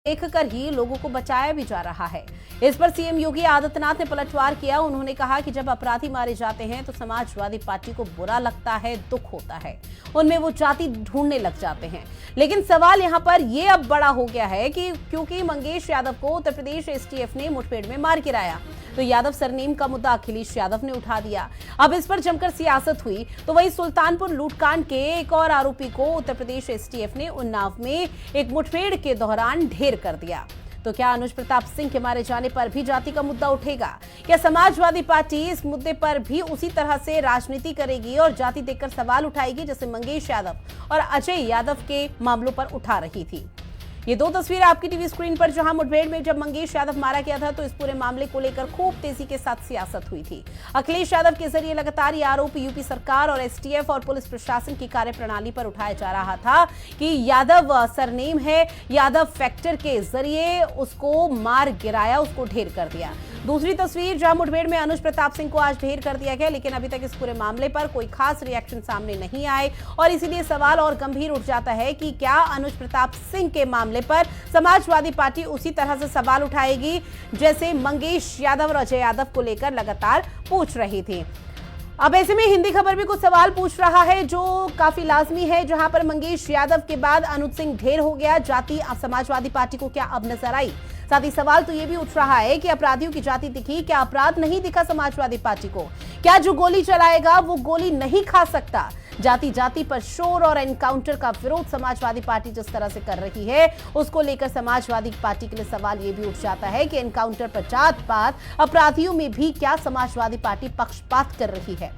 देखकर ही लोगों को बचाया भी जा रहा है। इस पर सीएम योगी आदित्यनाथ ने पलटवार किया। उन्होंने कहा कि जब अपराधी मारे जाते हैं तो समाजवादी पार्टी को बुरा लगता है, दुख होता है, उनमें वो जाति ढूंढने लग जाते हैं। लेकिन सवाल यहां पर यह अब बड़ा हो गया है कि क्योंकि मंगेश यादव को उत्तर प्रदेश एसटीएफ ने मुठभेड़ में मार गिराया, तो यादव सरनेम का मुद्दा अखिलेश यादव ने उठा दिया। अब इस पर जमकर सियासत हुई तो वही सुल्तानपुर लूटकांड के एक और आरोपी को उत्तर प्रदेश एसटीएफ ने उन्नाव में एक मुठभेड़ के दौरान ढेर कर दिया। तो क्या अनुज प्रताप सिंह के मारे जाने पर भी जाति का मुद्दा उठेगा? क्या समाजवादी पार्टी इस मुद्दे पर भी उसी तरह से राजनीति करेगी और जाति देखकर सवाल उठाएगी जैसे मंगेश यादव और अजय यादव के मामलों पर उठा रही थी? ये दो तस्वीरें आपकी टीवी स्क्रीन पर, जहां मुठभेड़ में जब मंगेश यादव मारा गया था तो इस पूरे मामले को लेकर खूब तेजी के साथ सियासत हुई थी। अखिलेश यादव के जरिए लगातार ये आरोप यूपी सरकार और एसटीएफ और पुलिस प्रशासन की कार्यप्रणाली पर उठाया जा रहा था कि यादव सरनेम है, यादव फैक्टर के जरिए उसको मार गिराया, उसको ढेर कर दिया। दूसरी तस्वीर जहां मुठभेड़ में अनुज प्रताप सिंह को आज ढेर कर दिया गया, लेकिन अभी तक इस पूरे मामले पर कोई खास रिएक्शन सामने नहीं आए और इसीलिए सवाल और गंभीर उठ जाता है कि क्या अनुज प्रताप सिंह के मामले पर समाजवादी पार्टी उसी तरह से सवाल उठाएगी जैसे मंगेश यादव और अजय यादव को लेकर लगातार पूछ रही थी। अब ऐसे में हिंदी खबर भी कुछ सवाल पूछ रहा है जो काफी लाजमी है, जहां पर मंगेश यादव के बाद अनुज सिंह ढेर हो गया। जाति समाजवादी पार्टी को क्या अब नजर आई? साथ ही सवाल तो ये भी उठ रहा है कि अपराधियों की जाति दिखी, क्या अपराध नहीं दिखा समाजवादी पार्टी को? क्या जो गोली चलाएगा वो गोली नहीं खा सकता? जाति जाति पर शोर और एनकाउंटर का विरोध समाजवादी पार्टी जिस तरह से कर रही है उसको लेकर समाजवादी पार्टी के लिए सवाल ये भी उठ जाता है कि एनकाउंटर पर जात पात अपराधियों में भी क्या समाजवादी पार्टी पक्षपात कर रही है?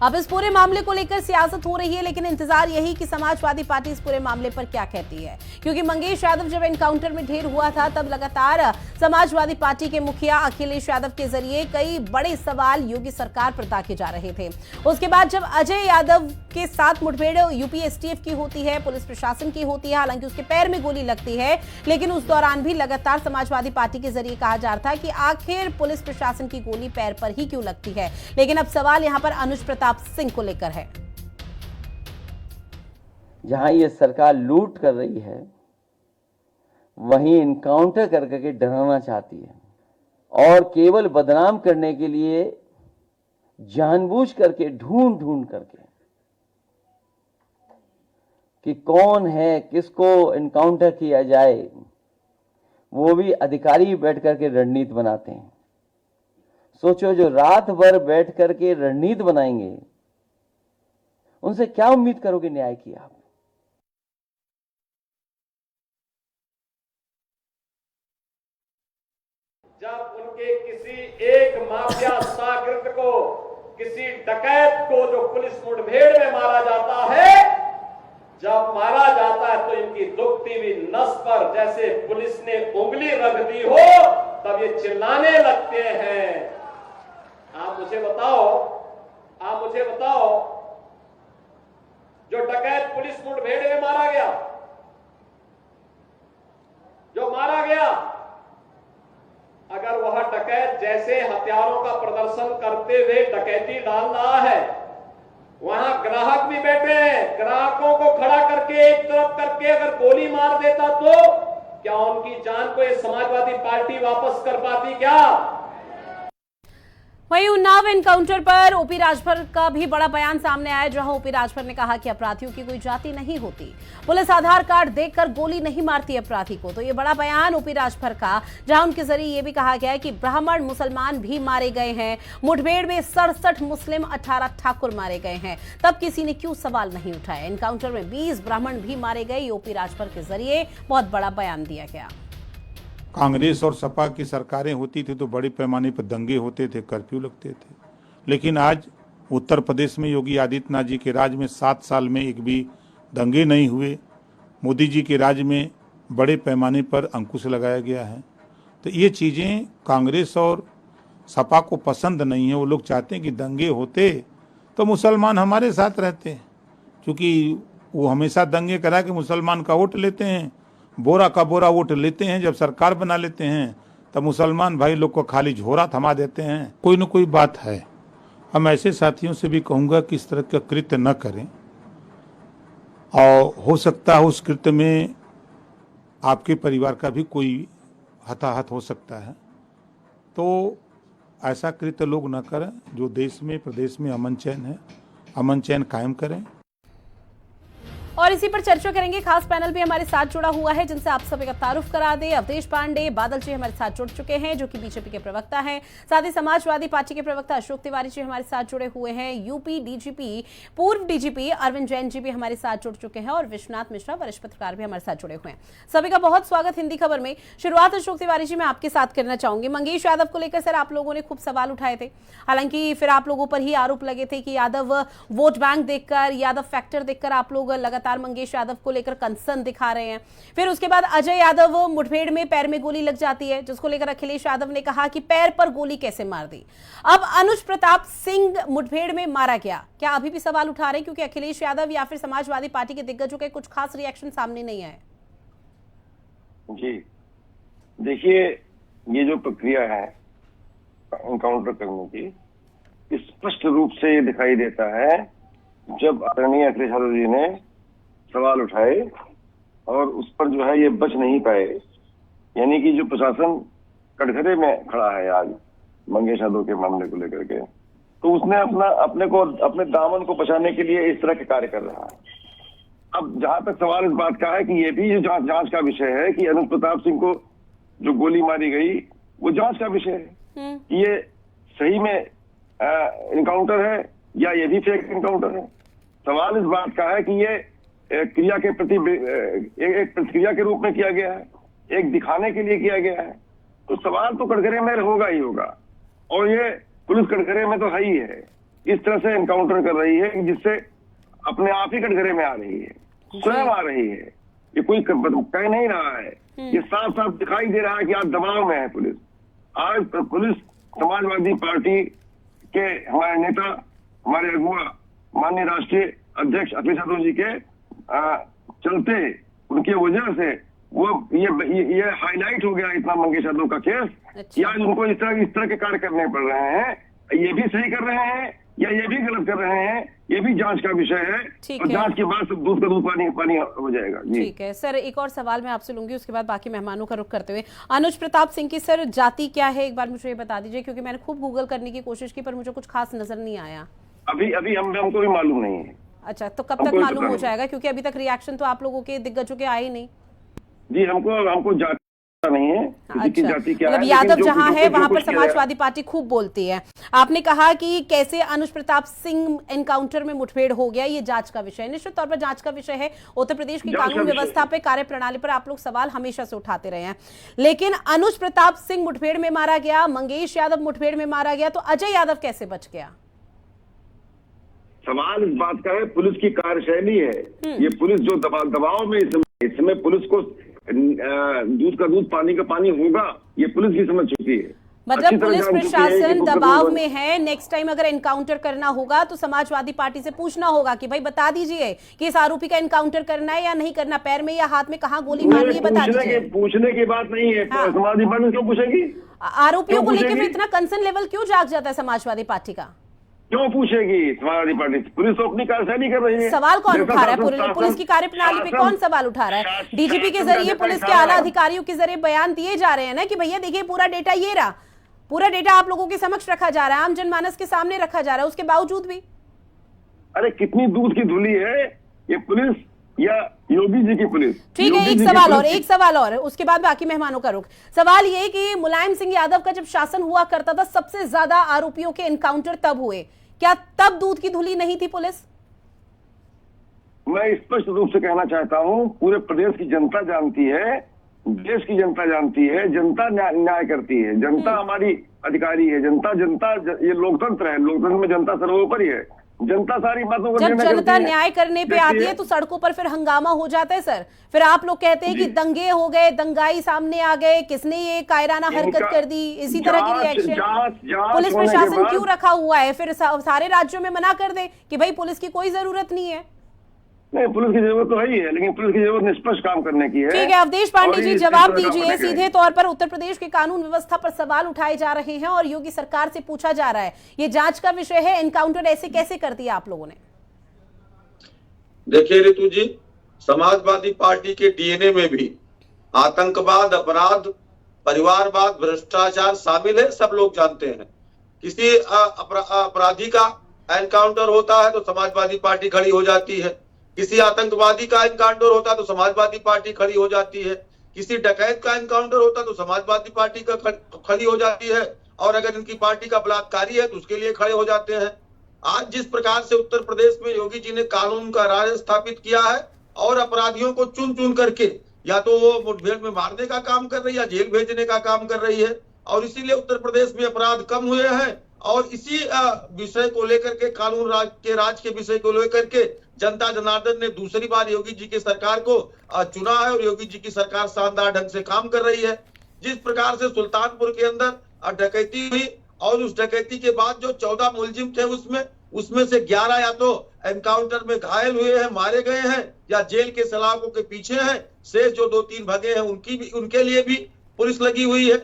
अब इस पूरे मामले को लेकर सियासत हो रही है, लेकिन इंतजार यही कि समाजवादी पार्टी इस पूरे मामले पर क्या कहती है, क्योंकि मंगेश यादव जब एनकाउंटर में ढेर हुआ था तब लगातार समाजवादी पार्टी के मुखिया अखिलेश यादव के जरिए कई बड़े सवाल योगी सरकार पर ताके जा रहे थे। उसके बाद जब अजय यादव के साथ मुठभेड़ यूपी एसटीएफ की होती है, पुलिस प्रशासन की होती है, हालांकि उसके पैर में गोली लगती है, लेकिन उस दौरान भी लगातार समाजवादी पार्टी के जरिए कहा जा रहा था कि आखिर पुलिस प्रशासन की गोली पैर पर ही क्यों लगती है। लेकिन अब सवाल यहां पर अनुज प्रताप सिंह को लेकर है। जहां ये सरकार लूट कर रही है वहीं इनकाउंटर करके डराना चाहती है और केवल बदनाम करने के लिए जानबूझ करके ढूंढ करके कि कौन है, किसको इनकाउंटर किया जाए, वो भी अधिकारी बैठ करके रणनीति बनाते हैं। सोचो, जो रात भर बैठ करके रणनीति बनाएंगे उनसे क्या उम्मीद करोगे न्याय की आप? जब उनके किसी एक माफिया शागिर्द को, किसी डकैत को जो पुलिस मुठभेड़ में मारा जाता है, जब मारा जाता है तो इनकी दुखती हुई नस पर जैसे पुलिस ने उंगली रख दी हो तब ये चिल्लाने लगते हैं। आप मुझे बताओ जो डकैत पुलिस मुठभेड़ में मारा गया, अगर वह डकैत जैसे हथियारों का प्रदर्शन करते हुए डकैती डाल रहा है, वहां ग्राहक भी बैठे हैं, ग्राहकों को खड़ा करके एक तरफ करके अगर गोली मार देता तो क्या उनकी जान को ये समाजवादी पार्टी वापस कर पाती क्या? वहीं उन्नाव एनकाउंटर पर ओपी राजभर का भी बड़ा बयान सामने आया, जहां ओपी राजभर ने कहा कि अपराधियों की कोई जाति नहीं होती, पुलिस आधार कार्ड देखकर गोली नहीं मारती अपराधी को। तो ये बड़ा बयान ओपी राजभर का, जहां उनके जरिए ये भी कहा गया है कि ब्राह्मण मुसलमान भी मारे गए हैं, मुठभेड़ में 67 मुस्लिम 18 ठाकुर मारे गए हैं, तब किसी ने क्यों सवाल नहीं उठाया। एनकाउंटर में 20 ब्राह्मण भी मारे गए। ओपी राजभर के जरिए बहुत बड़ा बयान दिया गया। कांग्रेस और सपा की सरकारें होती थी तो बड़े पैमाने पर दंगे होते थे, कर्फ्यू लगते थे, लेकिन आज उत्तर प्रदेश में योगी आदित्यनाथ जी के राज में 7 साल में एक भी दंगे नहीं हुए। मोदी जी के राज में बड़े पैमाने पर अंकुश लगाया गया है। तो ये चीज़ें कांग्रेस और सपा को पसंद नहीं है। वो लोग चाहते हैं कि दंगे होते तो मुसलमान हमारे साथ रहते, क्योंकि वो हमेशा दंगे करा के मुसलमान का वोट लेते हैं, बोरा का बोरा वोट लेते हैं। जब सरकार बना लेते हैं तब मुसलमान भाई लोग को खाली झोरा थमा देते हैं। कोई न कोई बात है। हम ऐसे साथियों से भी कहूँगा कि इस तरह का कृत्य न करें, और हो सकता है उस कृत्य में आपके परिवार का भी कोई हताहत हो सकता है। तो ऐसा कृत्य लोग न करें। जो देश में प्रदेश में अमन चैन है, अमन चैन कायम करें। और इसी पर चर्चा करेंगे। खास पैनल भी हमारे साथ जुड़ा हुआ है, जिनसे आप सभी का तारुफ करा दे। अवधेश पांडे बादल जी हमारे साथ जुड़ चुके हैं, जो कि बीजेपी के प्रवक्ता हैं। साथ ही समाजवादी पार्टी के प्रवक्ता अशोक तिवारी जी हमारे साथ जुड़े हुए हैं। यूपी डीजीपी, पूर्व डीजीपी अरविंद जैन जी भी हमारे साथ जुड़ चुके हैं और विश्वनाथ मिश्रा वरिष्ठ पत्रकार भी हमारे साथ जुड़े हुए हैं। सभी का बहुत स्वागत हिंदी खबर में। शुरुआत अशोक तिवारी जी मैं आपके साथ करना चाहूंगी। मंगेश यादव को लेकर सर आप लोगों ने खूब सवाल उठाए थे, हालांकि फिर आप लोगों पर ही आरोप लगे थे कि यादव वोट बैंक देखकर, यादव फैक्टर देखकर आप लोग लगातार मंगेश यादव को लेकर कंसर्न दिखा रहे हैं। फिर उसके बाद अजय यादव मुठभेड़ में पैर में गोली लग जाती है, जिसको लेकर अखिलेश यादव ने कहा कि पैर पर गोली कैसे मार दी। अब अनुज प्रताप सिंह मुठभेड़ में मारा गया, क्या अभी भी सवाल उठा रहे हैं? क्योंकि अखिलेश यादव या फिर समाजवादी पार्टी के दिग्गजों के कुछ खास रिएक्शन सामने नहीं आए। जी देखिए, ये जो प्रक्रिया है एनकाउंटर करने की, स्पष्ट रूप से ये दिखाई देता है जब आदरणीय अखिलेश यादव जी ने सवाल उठाए और उस पर जो है ये बच नहीं पाए। यानी कि जो प्रशासन कटघरे में खड़ा है आज मंगेश यादव के मामले को लेकर के, तो उसने अपने दामन को बचाने के लिए इस तरह के कार्य कर रहा है। अब जहां तक सवाल इस बात का है कि ये भी जो जांच का विषय है कि अनुज प्रताप सिंह को जो गोली मारी गई वो जांच का विषय है कि ये सही में इनकाउंटर है या ये भी फेक इनकाउंटर है। सवाल इस बात का है कि ये क्रिया के प्रति एक प्रतिक्रिया के रूप में किया गया है, एक दिखाने के लिए किया गया है। तो सवाल तो कटघरे में होगा ही होगा, और ये पुलिस कटघरे में तो है ही है। इस तरह से एनकाउंटर कर रही है जिससे अपने आप ही कटघरे में आ रही है, स्वयं आ रही है। ये कोई कह नहीं रहा है, ये साफ साफ दिखाई दे रहा है कि आज दबाव में है पुलिस। आज पुलिस समाजवादी पार्टी के हमारे नेता, हमारे अगुआ माननीय राष्ट्रीय अध्यक्ष अखिलेश यादव जी के चलते, उनके वजह से वो ये हाईलाइट हो गया इतना मंगेश यादव का केस। अच्छा। आज उनको इस तरह के कार्य करने पड़ रहे हैं। ये भी सही कर रहे हैं या ये भी गलत कर रहे हैं, ये भी जांच का विषय है। और जांच के बाद सब दूध का दूध पानी हो जाएगा। ठीक है सर, एक और सवाल मैं आपसे लूंगी, उसके बाद बाकी मेहमानों का रुख करते हुए। अनुज प्रताप सिंह की सर जाति क्या है, एक बार मुझे ये बता दीजिए, क्योंकि मैंने खूब गूगल करने की कोशिश की पर मुझे कुछ खास नजर नहीं आया। अभी हमको भी मालूम नहीं है। अच्छा, तो कब तक मालूम हो जाएगा? क्योंकि अभी तक रिएक्शन तो आप लोगों के दिग्गजों के आए ही नहीं। जी हमको जाति नहीं है। अच्छा, मतलब यादव जहां है वहां पर समाजवादी पार्टी खूब बोलती है। आपने कहा कि कैसे अनुज प्रताप सिंह एनकाउंटर में मुठभेड़ हो गया, ये जांच का विषय है। निश्चित तौर पर जांच का विषय है। उत्तर प्रदेश की कानून व्यवस्था पे, कार्य प्रणाली पर आप लोग सवाल हमेशा से उठाते रहे हैं, लेकिन अनुज प्रताप सिंह मुठभेड़ में मारा गया, मंगेश यादव मुठभेड़ में मारा गया, तो अजय यादव कैसे बच गया? सवाल इस बात का है, पुलिस की कार्यशैली है। ये पुलिस जो दबाव में इस समय पुलिस को दूध का दूध पानी का पानी होगा, ये पुलिस भी समझ चुकी है। मतलब पुलिस प्रशासन दबाव में है। नेक्स्ट टाइम अगर एनकाउंटर करना होगा तो समाजवादी पार्टी से पूछना होगा कि भाई बता दीजिए कि इस आरोपी का एनकाउंटर करना है या नहीं करना, पैर में या हाथ में कहाँ गोली मारनी है बता दीजिए। पूछने की बात नहीं है। समाजवादी पार्टी क्यों पूछेगी? आरोपियों को लेकर इतना कंसर्न लेवल क्यों जाग जाता है समाजवादी पार्टी का? क्यों पूछेगी समाजवादी पार्टी? पुलिस तो अपनी कार्यशैली कर रही है। सवाल कौन उठा रहा है? पुलिस की कार्यप्रणाली पे कौन सवाल उठा रहा है? डीजीपी के जरिए, पुलिस के आला अधिकारियों के जरिए बयान दिए जा रहे हैं ना कि भैया देखिए पूरा डेटा ये रहा, पूरा डेटा आप लोगों के समक्ष रखा जा रहा है, आम जनमानस के सामने रखा जा रहा है, उसके बावजूद भी। अरे कितनी दूध की धुली है ये पुलिस या योगी जी की पुलिस? ठीक है, एक सवाल और उसके बाद बाकी मेहमानों का रुख। सवाल ये कि मुलायम सिंह यादव का जब शासन हुआ करता था, सबसे ज्यादा आरोपियों के एनकाउंटर तब हुए, क्या तब दूध की धुली नहीं थी पुलिस? मैं स्पष्ट रूप से कहना चाहता हूं, पूरे प्रदेश की जनता जानती है, देश की जनता जानती है, जनता न्याय करती है, जनता हमारी अधिकारी है, जनता ये लोकतंत्र है, लोकतंत्र में जनता सर्वोपरि है। जनता सारी बातों को जब जनता न्याय करने पे आती है तो सड़कों पर फिर हंगामा हो जाता है सर। फिर आप लोग कहते हैं कि दंगे हो गए, दंगाई सामने आ गए, किसने ये कायराना हरकत कर दी, इसी तरह की रिएक्शन। पुलिस प्रशासन क्यों रखा हुआ है? फिर सारे राज्यों में मना कर दे कि भाई पुलिस की कोई जरूरत नहीं है। नहीं, पुलिस की जरूरत तो है ही है, लेकिन पुलिस की जरूरत निष्पक्ष काम करने की है। ठीक है, अवधेश पांडे जी जवाब दीजिए। सीधे तौर पर उत्तर प्रदेश की कानून व्यवस्था पर सवाल उठाए जा रहे हैं और योगी सरकार से पूछा जा रहा है, ये जांच का विषय है, एनकाउंटर ऐसे कैसे कर दिया आप लोगों ने? देखिए ऋतु जी, समाजवादी पार्टी के डीएनए में भी आतंकवाद, अपराध, परिवारवाद, भ्रष्टाचार शामिल है, सब लोग जानते हैं। किसी अपराधी का एनकाउंटर होता है तो समाजवादी पार्टी खड़ी हो जाती है, किसी आतंकवादी का एनकाउंटर होता है तो समाजवादी पार्टी खड़ी हो जाती है, किसी डकैत का एनकाउंटर होता है तो समाजवादी पार्टी का खड़ी हो जाती है, और अगर इनकी पार्टी का बलात्कारी है तो उसके लिए खड़े हो जाते हैं। आज जिस प्रकार से उत्तर प्रदेश में योगी जी ने कानून का राज स्थापित किया है और अपराधियों को चुन चुन करके या तो वो मुठभेड़ में मारने का काम कर रही है या जेल भेजने का काम कर रही है, और इसीलिए उत्तर प्रदेश में अपराध कम हुए हैं। और इसी विषय को लेकर के, कानून राज के विषय को लेकर के जनता जनार्दन ने दूसरी बार योगी जी की सरकार को चुना है और योगी जी की सरकार शानदार ढंग से काम कर रही है। जिस प्रकार से सुल्तानपुर के अंदर डकैती हुई और उस डकैती के बाद जो 14 मुलजिम थे उसमें से 11 या तो एनकाउंटर में घायल हुए हैं, मारे गए हैं या जेल के सलाखों के पीछे हैं, शेष जो 2-3 भगे हैं उनके लिए भी पुलिस लगी हुई है।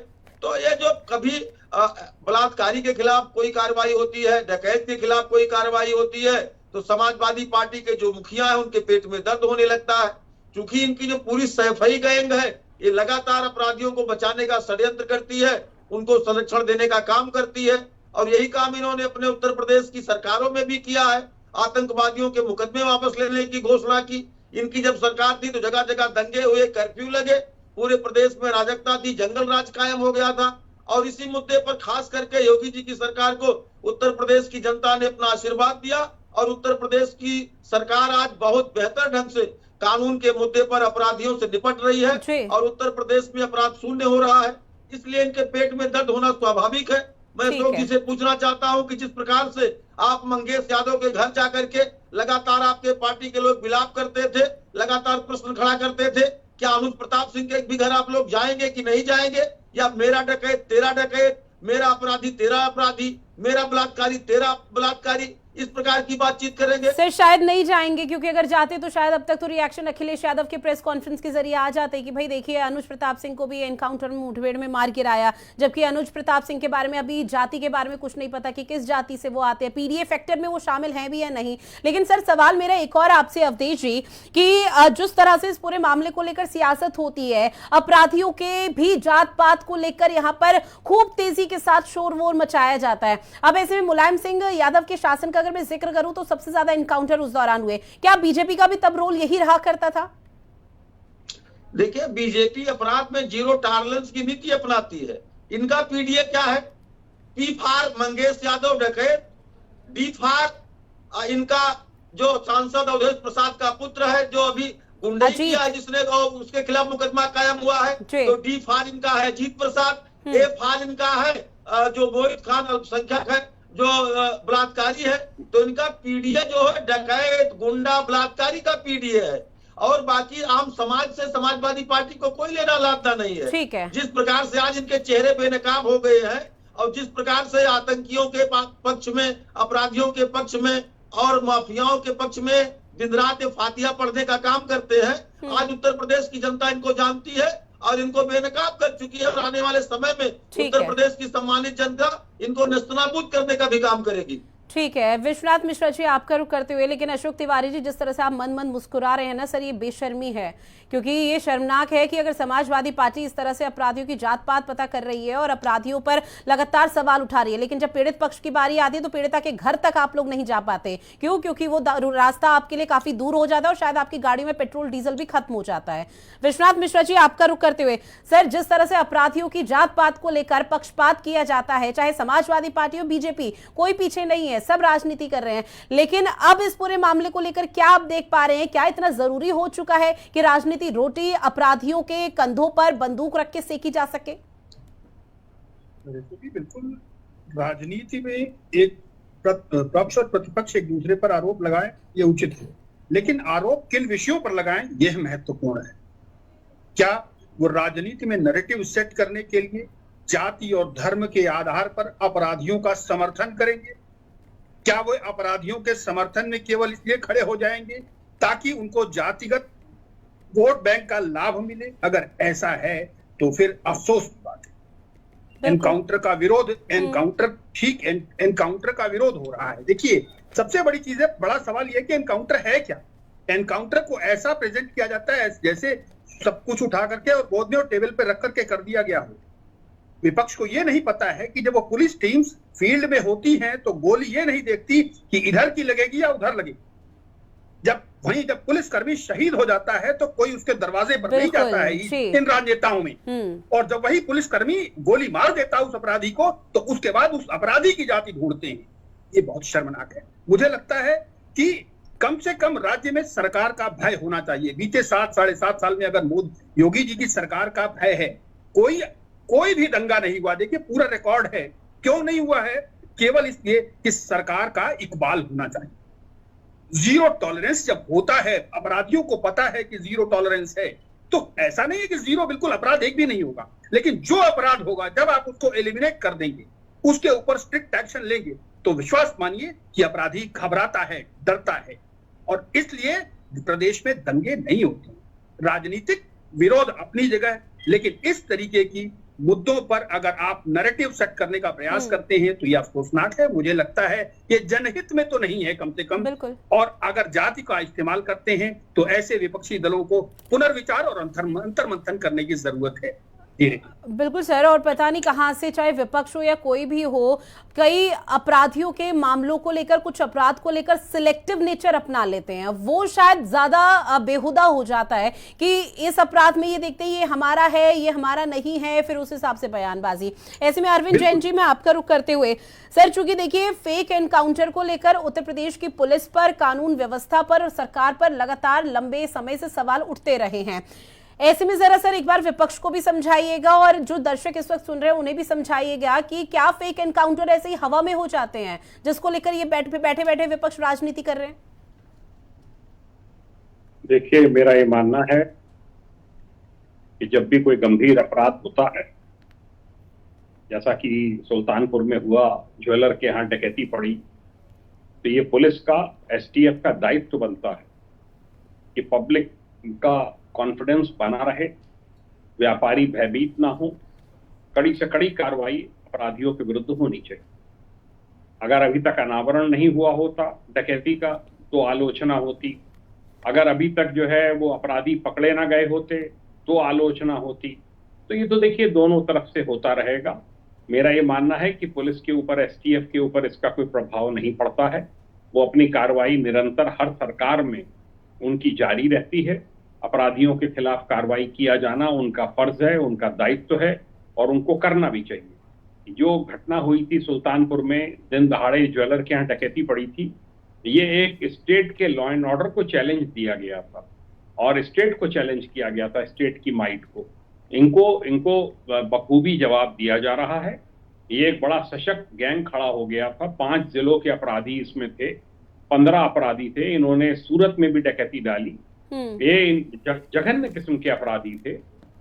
तो ये जो कभी बलात्कारी के खिलाफ कोई कार्रवाई होती है, डकैत के खिलाफ कोई कार्रवाई होती है, तो समाजवादी पार्टी के जो मुखिया है उनके पेट में दर्द होने लगता है, क्योंकि इनकी जो पूरी सैफई गैंग है ये लगातार अपराधियों को बचाने का षड्यंत्र करती है, उनको संरक्षण देने का काम करती है। और यही काम इन्होंने अपने उत्तर प्रदेश की सरकारों में भी किया है। आतंकवादियों के मुकदमे वापस लेने की घोषणा की। इनकी जब सरकार थी तो जगह जगह दंगे हुए, कर्फ्यू लगे, पूरे प्रदेश में अराजकता थी, जंगल राज कायम हो गया था। और इसी मुद्दे पर खास करके योगी जी की सरकार को उत्तर प्रदेश की जनता ने अपना आशीर्वाद दिया और उत्तर प्रदेश की सरकार आज बहुत बेहतर ढंग से कानून के मुद्दे पर अपराधियों से निपट रही है और उत्तर प्रदेश में अपराध शून्य हो रहा है। इसलिए इनके पेट में दर्द होना स्वाभाविक है। मैं योगी से पूछना चाहता हूं कि जिस प्रकार से आप मंगेश यादव के घर जाकर के लगातार आपके पार्टी के लोग विलाप करते थे, लगातार प्रश्न खड़ा करते थे, क्या अनुज प्रताप सिंह के भी घर आप लोग जाएंगे कि नहीं जाएंगे, या मेरा डकैत तेरा डकैत, मेरा अपराधी तेरा अपराधी, मेरा बलात्कारी तेरा बलात्कारी, इस प्रकार की बातचीत करेंगे? सर शायद नहीं जाएंगे, क्योंकि अगर जाते तो शायद अब तक तो रिएक्शन अखिलेश यादव के प्रेस कॉन्फ्रेंस के जरिए आ जाते कि भाई देखिए अनुज प्रताप सिंह को भी एनकाउंटर में मुठभेड़ में मार गिराया, जबकि अनुज प्रताप सिंह के बारे में अभी जाति के बारे में कुछ नहीं पता कि किस जाति से वो आते हैं, पीडीए फैक्टर में वो शामिल हैं भी या नहीं। लेकिन सर सवाल मेरा एक और आपसे अवधेश जी कि जिस तरह से इस पूरे मामले को लेकर सियासत होती है, अपराधियों के भी जात पात को लेकर यहाँ पर खूब तेजी के साथ शोर वोर मचाया जाता है। अब ऐसे में मुलायम सिंह यादव के शासन का अगर मैं जिक्र करूं तो सबसे ज्यादा एनकाउंटर उस दौरान हुए, क्या बीजेपी का भी तब रोल यही रहा करता था? देखिए, बीजेपी अपराध में जीरो टॉलरेंस की नीति अपनाती है। इनका पीडीए क्या है? पी फॉर मंगेश यादव डकैत, डी फॉर इनका जो सांसद अवधेश प्रसाद का पुत्र है जो अभी गुंडई किया है, जिसने उसके खिलाफ मुकदमा कायम हुआ है, तो डी फॉर इनका है अजीत प्रसाद, ए फॉर इनका है जो मोहित खान अल्पसंख्यक है जो बलात्कारी है। तो इनका पीडीए जो है डकैत, गुंडा, बलात्कारी का पीडीए है, और बाकी आम समाज से समाजवादी पार्टी को कोई लेना लाता नहीं है। ठीक है। जिस प्रकार से आज इनके चेहरे बेनकाब हो गए हैं और जिस प्रकार से आतंकियों के पक्ष में, अपराधियों के पक्ष में और माफियाओं के पक्ष में दिन रात फातिहा पढ़ने का काम करते हैं, आज उत्तर प्रदेश की जनता इनको जानती है और इनको बेनकाब कर चुकी है। और आने वाले समय में उत्तर प्रदेश की सम्मानित जनता इनको नेस्तनाबूद करने का भी काम करेगी। ठीक है विश्वनाथ मिश्रा जी, आपका रुख करते हुए, लेकिन अशोक तिवारी जी जिस तरह से आप मन मुस्कुरा रहे हैं ना सर, ये बेशर्मी है, क्योंकि ये शर्मनाक है कि अगर समाजवादी पार्टी इस तरह से अपराधियों की जात पात पता कर रही है और अपराधियों पर लगातार सवाल उठा रही है, लेकिन जब पीड़ित पक्ष की बारी आती है तो पीड़िता के घर तक आप लोग नहीं जा पाते। क्यों? क्योंकि वो रास्ता आपके लिए काफी दूर हो जाता है और शायद आपकी गाड़ी में पेट्रोल डीजल भी खत्म हो जाता है। विश्वनाथ मिश्रा जी, आपका रुख करते हुए, सर जिस तरह से अपराधियों की जात पात को लेकर पक्षपात किया जाता है, चाहे समाजवादी पार्टी हो, बीजेपी, कोई पीछे नहीं है, सब राजनीति कर रहे हैं, लेकिन अब इस पूरे मामले को लेकर क्या आप देख पा रहे हैं? क्या इतना जरूरी हो चुका है कि राजनीति रोटी अपराधियों के कंधों पर बंदूक रख के सेकी जा सके? बिल्कुल, राजनीति में एक पक्ष और प्रतिपक्ष एक दूसरे पर आरोप लगाएं, ये उचित है, लेकिन आरोप किन विषयों पर लगाएं यह महत्वपूर्ण है। क्या वो राजनीति में नैरेटिव सेट करने के लिए जाति और धर्म के आधार पर अपराधियों का समर्थन करेंगे? क्या वो अपराधियों के समर्थन में केवल इसलिए खड़े हो जाएंगे ताकि उनको जातिगत वोट बैंक का लाभ मिले? अगर ऐसा है तो फिर अफसोस की बात है। एनकाउंटर का विरोध, एनकाउंटर का विरोध हो रहा है। देखिए, सबसे बड़ी चीज है, बड़ा सवाल यह कि एनकाउंटर है क्या। एनकाउंटर को ऐसा प्रेजेंट किया जाता है जैसे सब कुछ उठा करके और गोद में और टेबल पे रख करके कर दिया गया हो। विपक्ष को ये नहीं पता है कि जब वो पुलिस टीम्स फील्ड में होती हैं तो गोली ये नहीं देखती कि इधर की लगेगी या उधर लगेगी। जब पुलिस कर्मी शहीद हो जाता है तो कोई उसके दरवाजे पर नहीं जाता है इन राजनेताओं में, और जब वही पुलिस कर्मी गोली मार देता है उस अपराधी को तो उसके बाद उस अपराधी की जाति ढूंढते हैं। ये बहुत शर्मनाक है। मुझे लगता है कि कम से कम राज्य में सरकार का भय होना चाहिए। बीते 7-7.5 साल में अगर योगी जी की सरकार का भय है, कोई भी दंगा नहीं हुआ। देखिए पूरा रिकॉर्ड है। क्यों नहीं हुआ है? केवल इसलिए कि सरकार का इकबाल होना चाहिए। जीरो टॉलरेंस जब होता है, अपराधियों को पता है कि जीरो टॉलरेंस है, तो ऐसा नहीं है कि जीरो बिल्कुल अपराध एक भी नहीं होगा, लेकिन जो अपराध होगा जब आप उसको एलिमिनेट कर देंगे, उसके ऊपर स्ट्रिक्ट एक्शन लेंगे, तो विश्वास मानिए कि अपराधी घबराता है, डरता है। और इसलिए प्रदेश में दंगे नहीं होते। राजनीतिक विरोध अपनी जगह है, लेकिन इस तरीके की मुद्दों पर अगर आप नैरेटिव सेट करने का प्रयास करते हैं तो यह अफसोसनाक है। मुझे लगता है ये जनहित में तो नहीं है कम से कम। और अगर जाति का इस्तेमाल करते हैं तो ऐसे विपक्षी दलों को पुनर्विचार और अंतर्मंथन करने की जरूरत है। बिल्कुल सर, और पता नहीं कहां से, चाहे विपक्ष हो या कोई भी हो, कई अपराधियों के मामलों को लेकर, कुछ अपराध को लेकर सिलेक्टिव नेचर अपना लेते हैं। वो शायद ज्यादा बेहुदा हो जाता है कि इस अपराध में ये देखते हैं ये हमारा है, ये हमारा नहीं है, फिर उस हिसाब से बयानबाजी। ऐसे में अरविंद जैन जी, मैं आपका रुख करते हुए सर, चूंकि देखिए फेक एनकाउंटर को लेकर उत्तर प्रदेश की पुलिस पर, कानून व्यवस्था पर और सरकार पर लगातार लंबे समय से सवाल उठते रहे हैं। ऐसे में जरा सर एक बार विपक्ष को भी समझाइएगा और जो दर्शक इस वक्त सुन रहे हैं उन्हें भी समझाइएगा कि क्या फेक एनकाउंटर ऐसे ही हवा में हो जाते हैं जिसको लेकर ये बैठे बैठे विपक्ष राजनीति कर रहे हैं। देखिए, मेरा ये मानना है कि जब भी कोई गंभीर अपराध होता है, जैसा कि सुल्तानपुर में हुआ, ज्वेलर के यहाँ डकैती पड़ी, तो ये पुलिस का, एसटीएफ का दायित्व बनता है कि पब्लिक का कॉन्फिडेंस बना रहे, व्यापारी भयभीत ना हो, कड़ी से कड़ी कार्रवाई अपराधियों के विरुद्ध होनी चाहिए। अगर अभी तक अनावरण नहीं हुआ होता डकैती का तो आलोचना होती, अगर अभी तक जो है वो अपराधी पकड़े ना गए होते तो आलोचना होती। तो ये तो देखिए दोनों तरफ से होता रहेगा। मेरा ये मानना है कि पुलिस के ऊपर, एसटीएफ के ऊपर इसका कोई प्रभाव नहीं पड़ता है। वो अपनी कार्रवाई निरंतर हर सरकार में उनकी जारी रहती है। अपराधियों के खिलाफ कार्रवाई किया जाना उनका फर्ज है, उनका दायित्व है और उनको करना भी चाहिए। जो घटना हुई थी सुल्तानपुर में, दिन दहाड़े ज्वेलर के यहाँ डकैती पड़ी थी, ये एक स्टेट के लॉ एंड ऑर्डर को चैलेंज दिया गया था और स्टेट को चैलेंज किया गया था, स्टेट की माइट को। इनको बखूबी जवाब दिया जा रहा है। ये एक बड़ा सशक्त गैंग खड़ा हो गया था। 5 जिलों के अपराधी इसमें थे, 15 अपराधी थे। इन्होंने सूरत में भी डकैती डाली। ये जघन्य किस्म के अपराधी थे।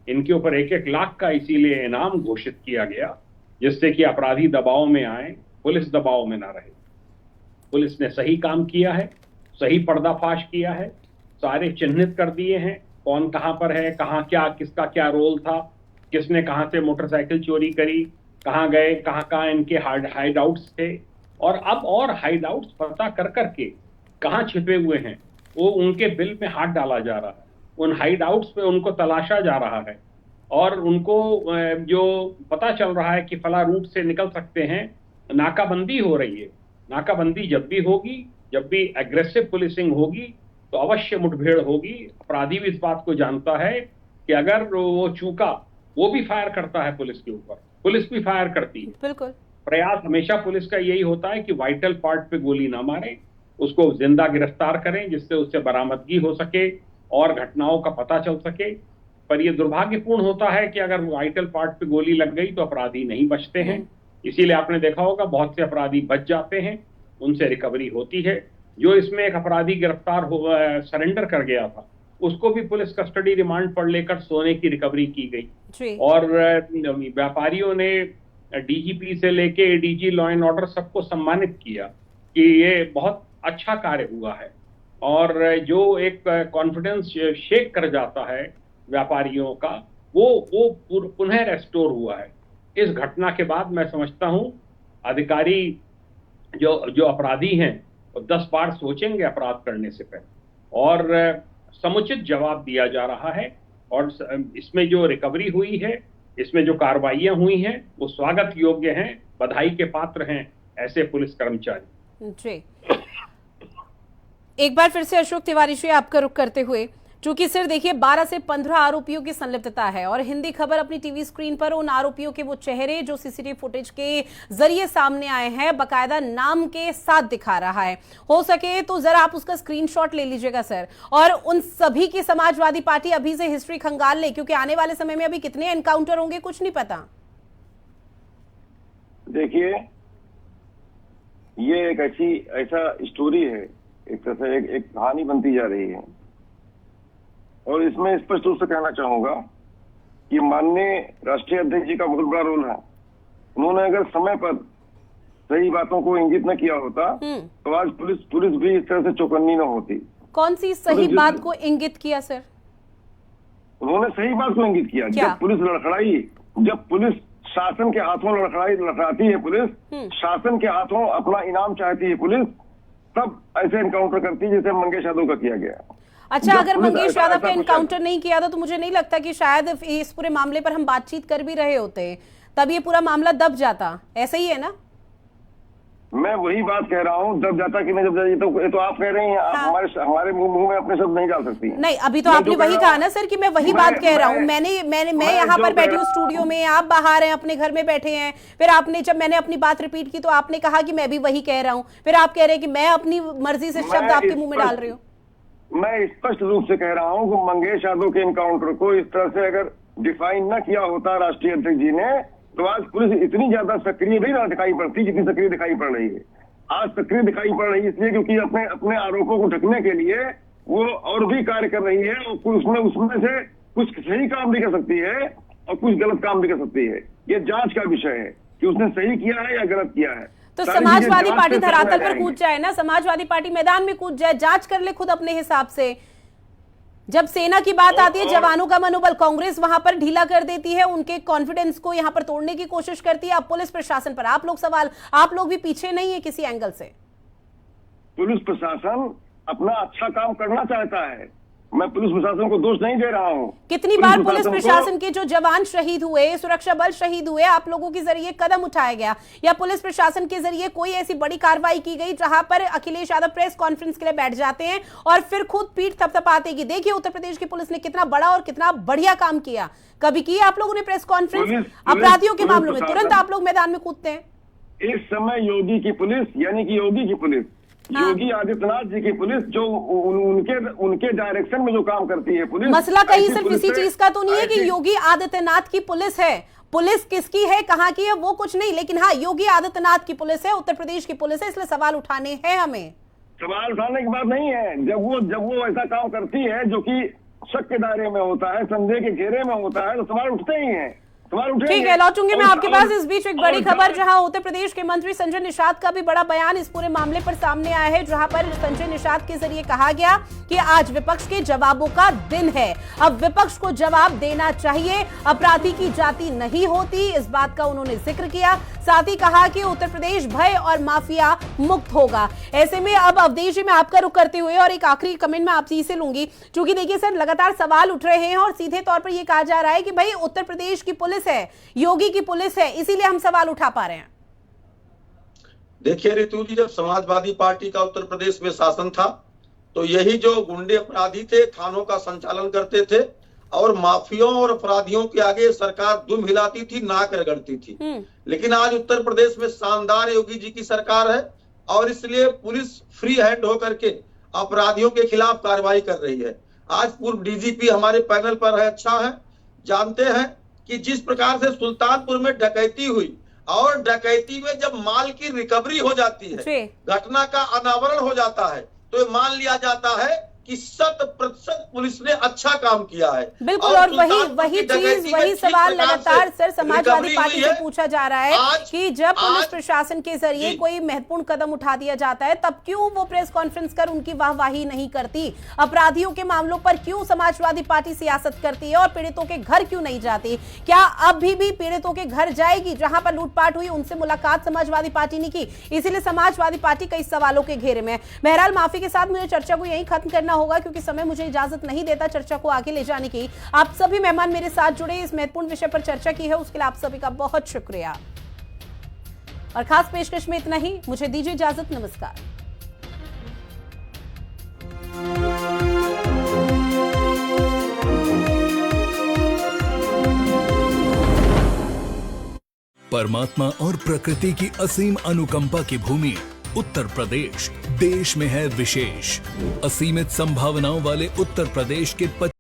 इनके ऊपर 1-1 लाख का इसीलिए इनाम घोषित किया गया जिससे कि अपराधी दबाव में आए, पुलिस दबाव में ना रहे। पुलिस ने सही काम किया है, सही पर्दाफाश किया है, सारे चिन्हित कर दिए हैं कौन कहां पर है, कहां क्या, किसका क्या रोल था, किसने कहां से मोटरसाइकिल चोरी करी, कहां गए, कहां इनके हाइड आउट्स थे। और अब और हाइड आउट्स पता कर करके कहां छिपे हुए हैं वो उनके बिल में हाथ डाला जा रहा है। उन हाइड आउट्स पे उनको तलाशा जा रहा है और उनको जो पता चल रहा है कि फला रूट से निकल सकते हैं, नाकाबंदी हो रही है। नाकाबंदी जब भी होगी, जब भी एग्रेसिव पुलिसिंग होगी तो अवश्य मुठभेड़ होगी। अपराधी भी इस बात को जानता है कि अगर वो चूका, वो भी फायर करता है पुलिस के ऊपर, पुलिस भी फायर करती है। बिल्कुल। प्रयास हमेशा पुलिस का यही होता है कि वाइटल पार्ट पे गोली ना मारे, उसको जिंदा गिरफ्तार करें जिससे उससे बरामदगी हो सके और घटनाओं का पता चल सके। पर यह दुर्भाग्यपूर्ण होता है कि अगर वाइटल पार्ट पे गोली लग गई तो अपराधी नहीं बचते हैं। इसीलिए आपने देखा होगा बहुत से अपराधी बच जाते हैं, उनसे रिकवरी होती है। जो इसमें एक अपराधी गिरफ्तार हो सरेंडर कर गया था, उसको भी पुलिस कस्टडी रिमांड पर लेकर सोने की रिकवरी की गई। और व्यापारियों ने डीजीपी से लेके एडीजी लॉ एंड ऑर्डर सबको सम्मानित किया कि ये बहुत अच्छा कार्य हुआ है। और जो एक कॉन्फिडेंस शेक कर जाता है व्यापारियों का, वो पुनः रेस्टोर हुआ है। इस घटना के बाद मैं समझता हूं अधिकारी जो अपराधी हैं वो 10 बार सोचेंगे अपराध करने से पहले और समुचित जवाब दिया जा रहा है। और इसमें जो रिकवरी हुई है, इसमें जो कार्रवाइयां हुई हैं, वो स्वागत योग्य हैं, बधाई के पात्र हैं ऐसे पुलिस कर्मचारी। जी, एक बार फिर से अशोक तिवारी जी आपका रुख करते हुए, चूंकि सिर्फ देखिए 12 से 15 आरोपियों की संलिप्तता है और हिंदी खबर अपनी टीवी स्क्रीन पर उन आरोपियों के वो चेहरे जो सीसीटीवी फुटेज के जरिए सामने आए हैं बकायदा नाम के साथ दिखा रहा है। हो सके तो जरा आप उसका स्क्रीनशॉट ले लीजिएगा सर, और उन सभी की समाजवादी पार्टी अभी से हिस्ट्री खंगाल ले, क्योंकि आने वाले समय में अभी कितने एनकाउंटर होंगे कुछ नहीं पता। देखिए, ये एक ऐसा स्टोरी है, एक तरह से एक कहानी बनती जा रही है, और इसमें स्पष्ट रूप से कहना चाहूंगा कि माननीय राष्ट्रीय अध्यक्ष जी का बहुत बड़ा रोल है। उन्होंने अगर समय पर सही बातों को इंगित न किया होता तो आज पुलिस भी इस तरह से चौकन्नी न होती। कौन सी सही बात को इंगित किया सर? उन्होंने सही बात को इंगित किया। जब पुलिस लड़खड़ाई, जब पुलिस शासन के हाथों लड़खड़ाती है, पुलिस शासन के हाथों अपना इनाम चाहती है पुलिस, तब ऐसे एनकाउंटर करती है जैसे मंगेश यादव का किया गया। अच्छा, अगर मंगेश यादव का एनकाउंटर नहीं किया था तो मुझे नहीं लगता कि शायद इस पूरे मामले पर हम बातचीत कर भी रहे होते, तब ये पूरा मामला दब जाता। ऐसा ही है ना? मैं वही बात कह रहा हूँ, दब जाता कि नहीं दब जाता, ये तो आप कह रही हैं। हाँ। आप हमारे मुंह में अपने शब्द नहीं डाल सकती। नहीं, अभी तो आपने वही कहा ना सर कि मैं वही बात कह रहा हूँ। मैं यहाँ पर बैठी हूँ स्टूडियो में, आप बाहर हैं अपने घर में बैठे हैं, फिर आपने जब मैंने अपनी बात रिपीट की तो आपने कहा कि मैं भी वही कह रहा हूँ, फिर आप कह रहे हैं कि मैं अपनी मर्जी से शब्द आपके मुंह में डाल रही हूँ। मैं स्पष्ट रूप से कह रहा हूँ कि मंगेश यादव के एनकाउंटर को इस तरह से अगर डिफाइन न किया होता राष्ट्रीय अध्यक्ष जी ने, तो आज पुलिस इतनी ज्यादा सक्रिय भी ना दिखाई पड़ती जितनी सक्रिय दिखाई पड़ रही है। आज सक्रिय दिखाई पड़ रही है इसलिए क्योंकि अपने आरोपों को ढकने के लिए वो और भी कार्य कर रही है, और उसमें से कुछ सही काम भी कर सकती है और कुछ गलत काम भी कर सकती है। ये जांच का विषय है कि उसने सही किया है या गलत किया है। तो समाजवादी पार्टी धरातल पर कूद जाए ना, समाजवादी पार्टी मैदान में कूद जाए, जांच कर ले खुद अपने हिसाब से। जब सेना की बात आती है, जवानों का मनोबल कांग्रेस वहां पर ढीला कर देती है, उनके कॉन्फिडेंस को यहां पर तोड़ने की कोशिश करती है। अब पुलिस प्रशासन पर आप लोग भी पीछे नहीं है किसी एंगल से। पुलिस प्रशासन अपना अच्छा काम करना चाहता है, मैं पुलिस प्रशासन को दोष नहीं दे रहा हूँ। कितनी बार पुलिस प्रशासन के जो जवान शहीद हुए, सुरक्षा बल शहीद हुए, आप लोगों के जरिए कदम उठाया गया या पुलिस प्रशासन के जरिए कोई ऐसी बड़ी कार्रवाई की गई जहां पर अखिलेश यादव प्रेस कॉन्फ्रेंस के लिए बैठ जाते हैं और फिर खुद पीठ थपथपाते कि देखिए उत्तर प्रदेश की पुलिस ने कितना बड़ा और कितना बढ़िया काम किया। कभी की आप लोगों ने प्रेस कॉन्फ्रेंस? अपराधियों के मामलों में तुरंत आप लोग मैदान में कूदते हैं। इस समय योगी की पुलिस, यानी कि योगी की पुलिस, योगी आदित्यनाथ जी की पुलिस, जो उनके डायरेक्शन में जो काम करती है पुलिस। मसला कहीं सिर्फ इसी चीज का तो नहीं है कि योगी आदित्यनाथ की पुलिस है, पुलिस किसकी है, कहां की है, वो कुछ नहीं, लेकिन हाँ योगी आदित्यनाथ की पुलिस है, उत्तर प्रदेश की पुलिस है, इसलिए सवाल उठाने हैं हमें। सवाल उठाने की बात नहीं है। जब वो ऐसा काम करती है जो कि शक के दायरे में होता है, संदेह के घेरे में होता है, तो सवाल उठते ही हैं। ठीक है, लौटूंगी मैं आपके पास। इस बीच एक बड़ी खबर, जहां उत्तर प्रदेश के मंत्री संजय निषाद का भी बड़ा बयान इस पूरे मामले पर सामने आया है, जहां पर संजय निषाद के जरिए कहा गया कि आज विपक्ष के जवाबों का दिन है, अब विपक्ष को जवाब देना चाहिए, अपराधी की जाति नहीं होती, इस बात का उन्होंने जिक्र किया। साथ ही कहा कि उत्तर प्रदेश भय और माफिया मुक्त होगा। ऐसे में अब अवधेश जी मैं आपका रुख करते हुए और एक आखिरी कमेंट मैं आपसे से लूंगी, क्योंकि देखिए सर लगातार सवाल उठ रहे हैं और सीधे तौर पर यह कहा जा रहा है कि भाई उत्तर प्रदेश की पुलिस है, योगी की पुलिस है, इसीलिए हम सवाल उठा पा रहे हैं। देखिए रितु जी, जब समाजवादी पार्टी का उत्तर प्रदेश में शासन था तो यही जो गुंडे अपराधी थे थानों का संचालन करते थे और माफियों और अपराधियों के आगे सरकार दुम हिलाती थी, नाक रगड़ती थी। लेकिन आज उत्तर प्रदेश में शानदार योगी जी की सरकार है और इसलिए पुलिस फ्री हैंड होकर के अपराधियों के खिलाफ कार्रवाई कर रही है। आज पूर्व डीजीपी हमारे पैनल पर है, अच्छा है, जानते हैं कि जिस प्रकार से सुल्तानपुर में डकैती हुई और डकैती में जब माल की रिकवरी हो जाती है, घटना का अनावरण हो जाता है, तो ये मान लिया जाता है कि 100% पुलिस ने अच्छा काम किया है। बिल्कुल, और वही सवाल लगातार सर समाजवादी पार्टी से पूछा जा रहा है कि जब पुलिस प्रशासन के जरिए कोई महत्वपूर्ण कदम उठा दिया जाता है तब क्यों वो प्रेस कॉन्फ्रेंस कर उनकी वाहवाही नहीं करती? अपराधियों के मामलों पर क्यों समाजवादी पार्टी सियासत करती है और पीड़ितों के घर क्यों नहीं जाती? क्या अभी भी पीड़ितों के घर जाएगी? जहां पर लूटपाट हुई उनसे मुलाकात समाजवादी पार्टी ने की, इसीलिए समाजवादी पार्टी कई सवालों के घेरे में। बहरहाल माफी के साथ मुझे चर्चा को यही खत्म करना होगा क्योंकि समय मुझे इजाजत नहीं देता चर्चा को आगे ले जाने की। आप सभी मेहमान मेरे साथ जुड़े, इस महत्वपूर्ण विषय पर चर्चा की है, उसके लिए आप सभी का बहुत शुक्रिया। और खास पेशकश में इतना ही, मुझे दीजिए इजाजत, नमस्कार। परमात्मा और प्रकृति की असीम अनुकंपा की भूमि उत्तर प्रदेश देश में है विशेष। असीमित संभावनाओं वाले उत्तर प्रदेश के